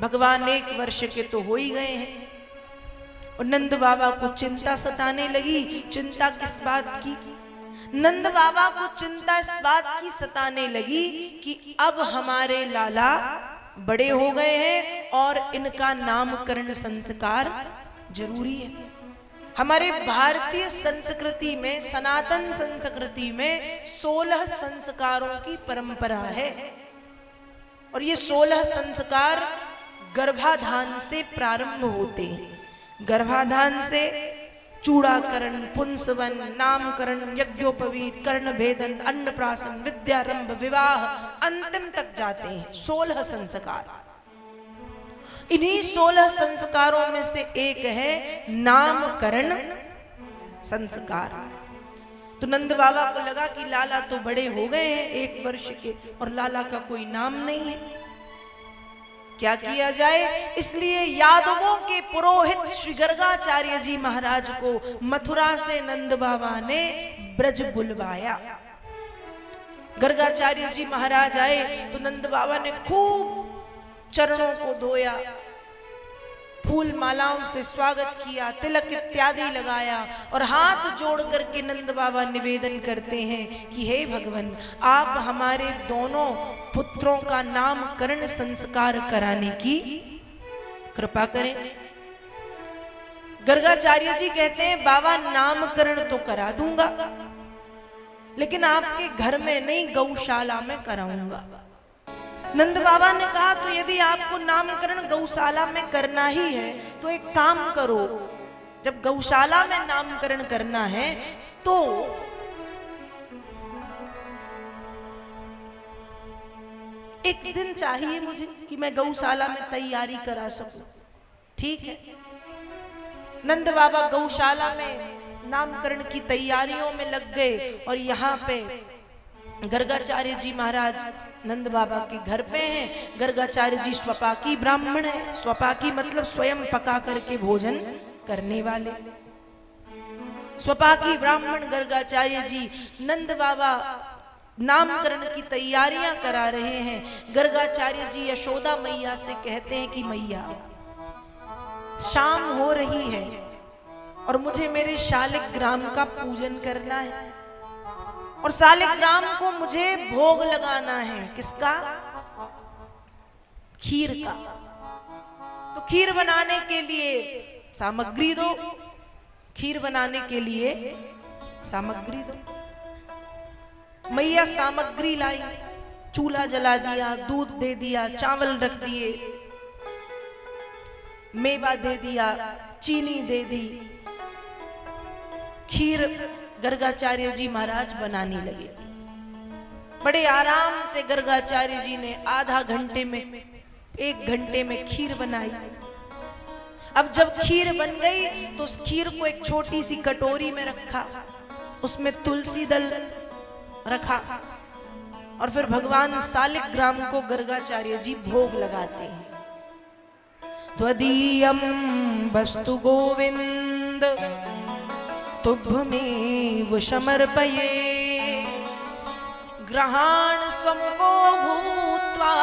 भगवान 1 वर्ष के तो हो ही गए हैं और नंद बाबा को चिंता सताने लगी। चिंता किस बात की? नंद बाबा को चिंता इस बात की सताने लगी कि अब हमारे लाला बड़े हो गए हैं और इनका नामकरण संस्कार जरूरी है। हमारे भारतीय संस्कृति में, सनातन संस्कृति में 16 संस्कारों की परंपरा है और ये 16 संस्कार गर्भाधान से प्रारंभ होते हैं। गर्भाधान से चूड़ाकरण, पुंसवन, नामकरण, यज्ञोपवीत, कर्णभेदन, अन्नप्राशन, विद्यारंभ, विवाह, अंतिम तक जाते हैं 16 संस्कार। इन्हीं 16 संस्कारों में से एक है नामकरण संस्कार। तो नंद बाबा को लगा कि लाला तो बड़े हो गए हैं 1 वर्ष के और लाला का कोई नाम नहीं है, क्या किया जाए? इसलिए यादवों के पुरोहित श्री गर्गाचार्य जी महाराज को मथुरा से नंद बाबा ने ब्रज बुलवाया। गर्गाचार्य जी महाराज आए तो नंद बाबा ने खूब चरणों को धोया, फूल मालाओं से स्वागत किया, तिलक इत्यादि लगाया और हाथ जोड़ करके नंद बाबा निवेदन करते हैं कि हे भगवान, आप हमारे दोनों पुत्रों का नामकरण संस्कार कराने की कृपा करें। गर्गाचार्य जी कहते हैं बाबा नामकरण तो करा दूंगा, लेकिन आपके घर में नहीं, गौशाला में कराऊंगा। नंद बाबा ने कहा तो यदि आपको नामकरण गौशाला में करना ही है तो एक काम करो, जब गौशाला में नामकरण करना है तो एक दिन चाहिए मुझे कि मैं गौशाला में तैयारी करा सकूं। ठीक है। नंद बाबा गौशाला में नामकरण की तैयारियों में लग गए और यहाँ पे गर्गाचार्य जी महाराज नंद बाबा के घर पे हैं। गर्गाचार्य जी स्वपाकी ब्राह्मण है। स्वपाकी मतलब स्वयं पका करके भोजन करने वाले। स्वपाकी ब्राह्मण गर्गाचार्य जी नंद बाबा नामकरण की तैयारियां करा रहे हैं। गर्गाचार्य जी यशोदा मैया से कहते हैं कि मैया, शाम हो रही है और मुझे मेरे शालिग्राम का पूजन करना है और शालिग्राम को मुझे भोग लगाना है। किसका? खीर का। तो खीर बनाने के लिए सामग्री दो, खीर बनाने के लिए सामग्री दो। मैया सामग्री लाई, चूल्हा जला दिया, दूध दे दिया, चावल रख दिए, मेवा दे दिया, चीनी दे दी। खीर गर्गाचार्य जी महाराज बनाने लगे। बड़े आराम से गर्गाचार्य जी ने आधा घंटे में, 1 घंटे में खीर बनाई। अब जब खीर बन गई तो उस खीर को एक छोटी सी कटोरी में रखा, उसमें तुलसी दल रखा और फिर भगवान शालिग्राम को गर्गाचार्य जी भोग लगाते हैं। त्वदीयं वस्तु गोविंद तुभ्यमेव समर्पये ग्रहाण स्वं को भूत्वा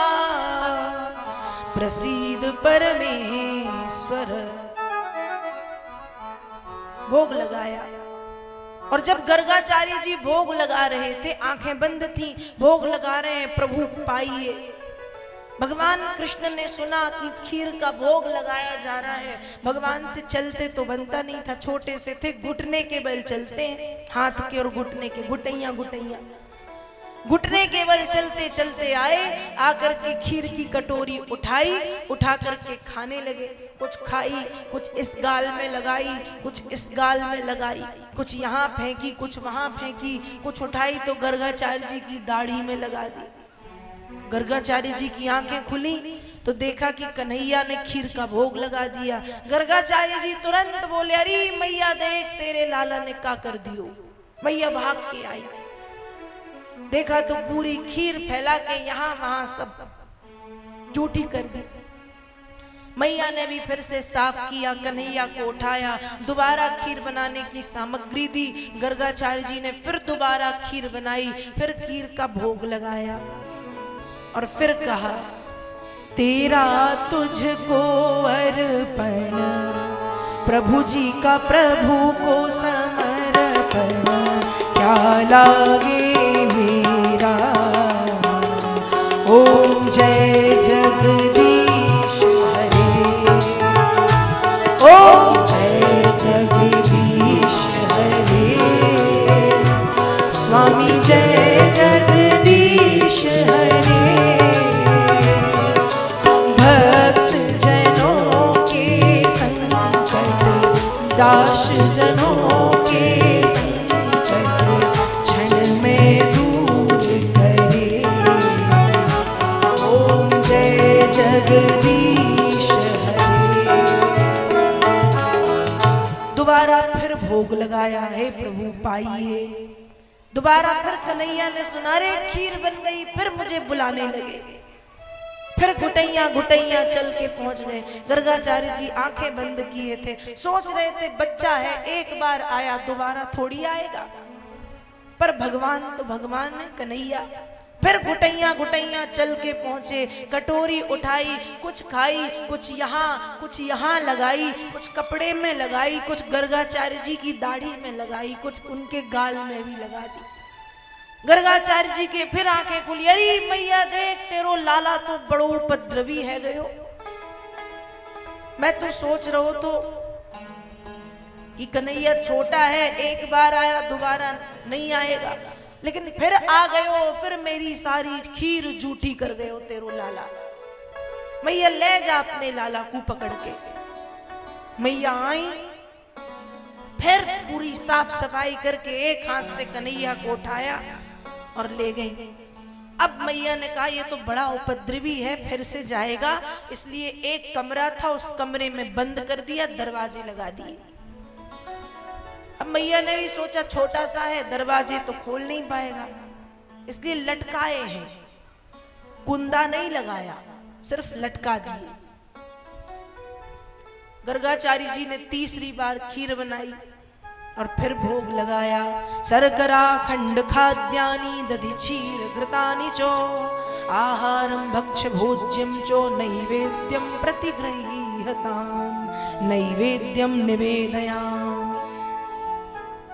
प्रसीद परमेश्वर। भोग लगाया और जब गर्गाचार्य जी भोग लगा रहे थे, आंखें बंद थी, भोग लगा रहे हैं, प्रभु पाइए। भगवान कृष्ण ने सुना कि खीर का भोग लगाया जा रहा है। भगवान से चलते तो बनता नहीं था, छोटे से थे, घुटने के बल चलते हैं, हाथ के और घुटने के, घुटैया घुटैया, घुटने के बल चलते चलते आए। आकर के खीर की कटोरी उठाई, उठा करके खाने लगे। कुछ खाई, कुछ इस गाल में लगाई, कुछ इस गाल में लगाई, कुछ यहाँ फेंकी, कुछ वहां फेंकी, कुछ उठाई तो गर्गाचार्य जी की दाढ़ी में लगा दी। गर्गाचार्य जी की आंखें खुली तो देखा कि कन्हैया ने खीर का भोग लगा दिया। गर्गाचार्य जी तुरंत बोले, अरे मैया देख, तेरे लाला ने क्या कर दियो। मैया भाग के आई, देखा तो पूरी खीर फैला के यहाँ वहां सब झूठी कर दी। मैया ने भी फिर से साफ किया, कन्हैया को उठाया, दोबारा खीर बनाने की सामग्री दी। गर्गाचार्य जी ने फिर दोबारा खीर बनाई, फिर खीर का भोग लगाया और फिर कहा तेरा तुझको अर्पण, प्रभु जी का प्रभु को समर्पण, क्या लागे मेरा। ओम जय जगदीश हरे, ओम जय जगदीश हरे, स्वामी जय जगदीश हरे। दास जनों के संकट क्षण में दूर करे। ओम जय जगदीश हरे। दोबारा फिर भोग लगाया है प्रभु पाइए। दोबारा फिर कन्हैया ने सुना रे खीर बन गई, फिर मुझे बुलाने लगे। फिर घुटैया चल के पहुंच गए। गर्गाचार्य जी आंखें बंद किए थे, सोच रहे थे बच्चा है, एक बार आया दोबारा थोड़ी आएगा। पर भगवान तो भगवान है, कन्हैया। फिर घुटैया चल के पहुंचे, कटोरी उठाई, कुछ खाई, कुछ यहाँ लगाई, कुछ कपड़े में लगाई, कुछ गर्गाचार्य जी की दाढ़ी में लगाई, कुछ उनके गाल में भी लगा दी। गर्गाचार्य जी के फिर आंखें खुली, अरे मैया देख तेरो लाला तो बड़ो उपद्रवी है गयो। मैं तो सोच रहा तो कि कन्हैया छोटा है, एक बार आया दोबारा नहीं आएगा, लेकिन फिर आ गयो, फिर मेरी सारी खीर झूठी कर गयो तेरो लाला। मैया ले जा अपने लाला को पकड़ के। मैया आई, फिर पूरी साफ सफाई करके एक हाथ से कन्हैया को उठाया और ले गई। अब मैया ने कहा ये तो बड़ा उपद्रवी है, फिर से जाएगा, इसलिए एक कमरा था उस कमरे में बंद कर दिया, दरवाजे लगा दिए। अब मैया ने भी सोचा छोटा सा है, दरवाजे तो खोल नहीं पाएगा, इसलिए लटकाए हैं, कुंदा नहीं लगाया, सिर्फ लटका दिए। गर्गाचार्य जी ने तीसरी बार खीर बनाई और फिर भोग लगाया। शर्करा खंड खाद्यानि दधि क्षीर घृतानि चो, आहारं भक्ष भोज्यं चो, नैवेद्यं प्रतिगृह्यताम्, नैवेद्यं निवेदयामि।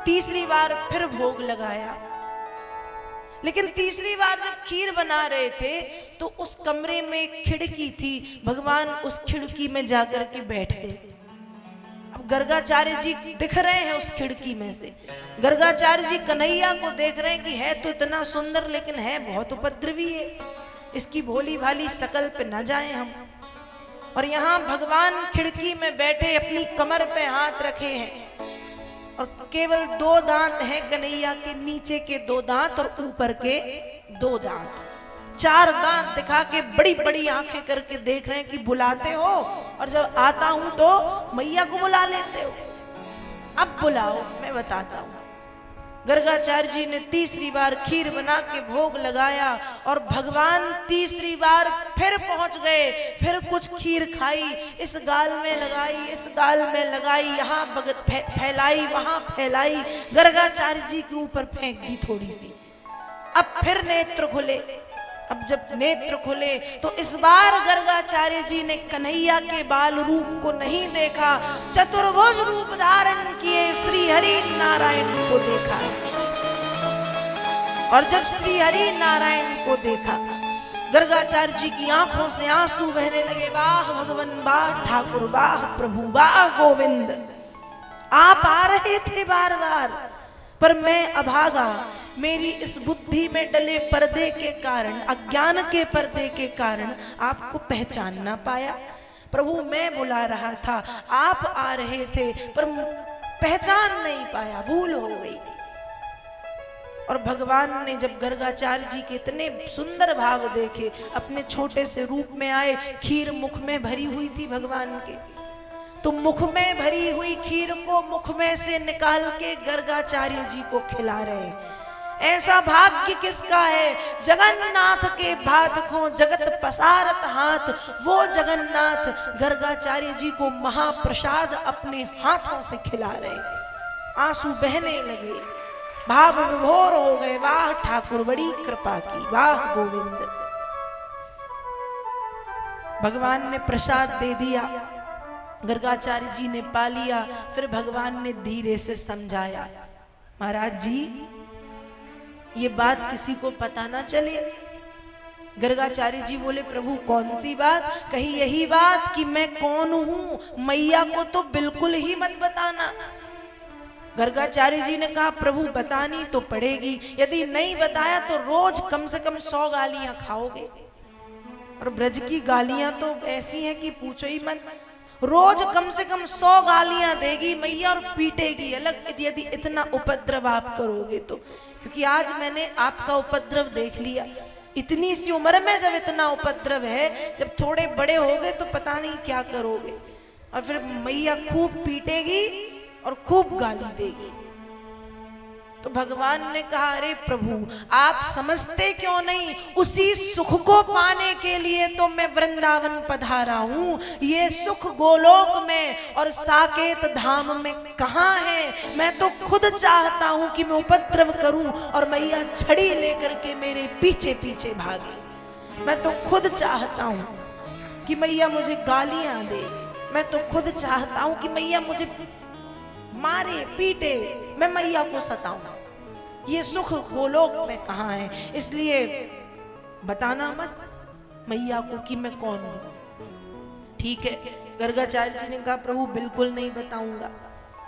तीसरी बार फिर भोग लगाया। लेकिन तीसरी बार जब खीर बना रहे थे तो उस कमरे में एक खिड़की थी, भगवान उस खिड़की में जाकर के बैठ गए। गर्गाचार्य जी दिख रहे हैं उस खिड़की में से। गर्गाचार्य जी कन्हैया को देख रहे हैं कि है तो इतना सुंदर, लेकिन है बहुत उपद्रवी है, इसकी भोली भाली शकल पे न जाएं हम। और यहाँ भगवान खिड़की में बैठे अपनी कमर पे हाथ रखे हैं और केवल 2 दांत हैं कन्हैया के, नीचे के 2 दांत और ऊपर के 2 दांत। 4 दांत दिखा के बड़ी बड़ी आंखें करके देख रहे हैं कि बुलाते हो, और जब आता हूं तो मैया को बुला लेते हो। अब बुलाओ, मैं बताता हूं। गर्गाचार्य जी ने तीसरी बार खीर बना के भोग लगाया और भगवान तीसरी बार फिर पहुंच गए। फिर कुछ खीर खाई, इस गाल में लगाई, इस गाल में लगाई, यहाँ फैलाई, वहां फैलाई, गर्गाचार्य जी के ऊपर फेंक दी थोड़ी सी। अब फिर नेत्र खुले। अब जब नेत्र खुले तो इस बार गर्गाचार्य जी ने कन्हैया के बाल रूप को नहीं देखा, चतुर्भुज रूप धारण किए श्री हरि नारायण को देखा। और जब श्री हरि नारायण को देखा, गर्गाचार्य जी की आंखों से आंसू बहने लगे। वाह भगवान, वाह ठाकुर, वाह प्रभु, वाह गोविंद। आप आ रहे थे बार बार, पर मैं अभागा, मेरी इस बुद्धि में डले पर्दे के कारण, अज्ञान के पर्दे के कारण आपको पहचान ना पाया। प्रभु मैं बुला रहा था, आप आ रहे थे, पर पहचान नहीं पाया, भूल हो गई। और भगवान ने जब गर्गाचार्य जी के इतने सुंदर भाव देखे, अपने छोटे से रूप में आए, खीर मुख में भरी हुई थी भगवान के, तो मुख में भरी हुई खीर को मुख में से निकाल के गर्गाचार्य जी को खिला रहे। ऐसा भाग्य किसका है, जगन्नाथ के भात को जगत पसारत हाथ, वो जगन्नाथ गर्गाचार्य जी को महाप्रसाद अपने हाथों से खिला रहे। आंसू बहने लगे, भाव विभोर हो गए। वाह ठाकुर, बड़ी कृपा की, वाह गोविंद। भगवान ने प्रसाद दे दिया, गर्गाचार्य जी ने पा लिया। फिर भगवान ने धीरे से समझाया, महाराज जी ये बात किसी को पता ना चले। गर्गाचार्य जी बोले, प्रभु कौन सी बात? कही यही बात कि मैं कौन हूं, मैया को तो बिल्कुल ही मत बताना। गर्गाचार्य जी ने कहा, प्रभु बतानी तो पड़ेगी, यदि नहीं बताया तो रोज कम से कम 100 गालियां खाओगे। और ब्रज की गालियां तो ऐसी हैं कि पूछो ही मत। रोज कम से कम 100 गालियां देगी मैया और पीटेगी अलग, यदि इतना उपद्रव आप करोगे तो। क्योंकि आज मैंने आपका उपद्रव देख लिया, इतनी सी उम्र में जब इतना उपद्रव है, जब थोड़े बड़े हो गए तो पता नहीं क्या करोगे। और फिर मैया खूब पीटेगी और खूब गाली देगी। तो भगवान ने कहा, अरे प्रभु आप समझते क्यों नहीं, उसी सुख को पाने के लिए तो मैं वृंदावन पधारा हूं। ये सुख गोलोक में और साकेत धाम में कहां है? मैं तो खुद चाहता हूं कि मैं उपद्रव करूं और मैया छड़ी लेकर के मेरे पीछे पीछे भागे। मैं तो खुद चाहता हूं कि मैया मुझे गालियां दे, मैं तो खुद चाहता हूं कि मैया मुझे मारे पीटे, मैं मैया को सताऊं। ये सुख गोलोक में कहां है? इसलिए बताना मत मैया को कि मैं कौन हूं। ठीक है, गर्गाचार्य जी ने कहा, प्रभु बिल्कुल नहीं बताऊंगा।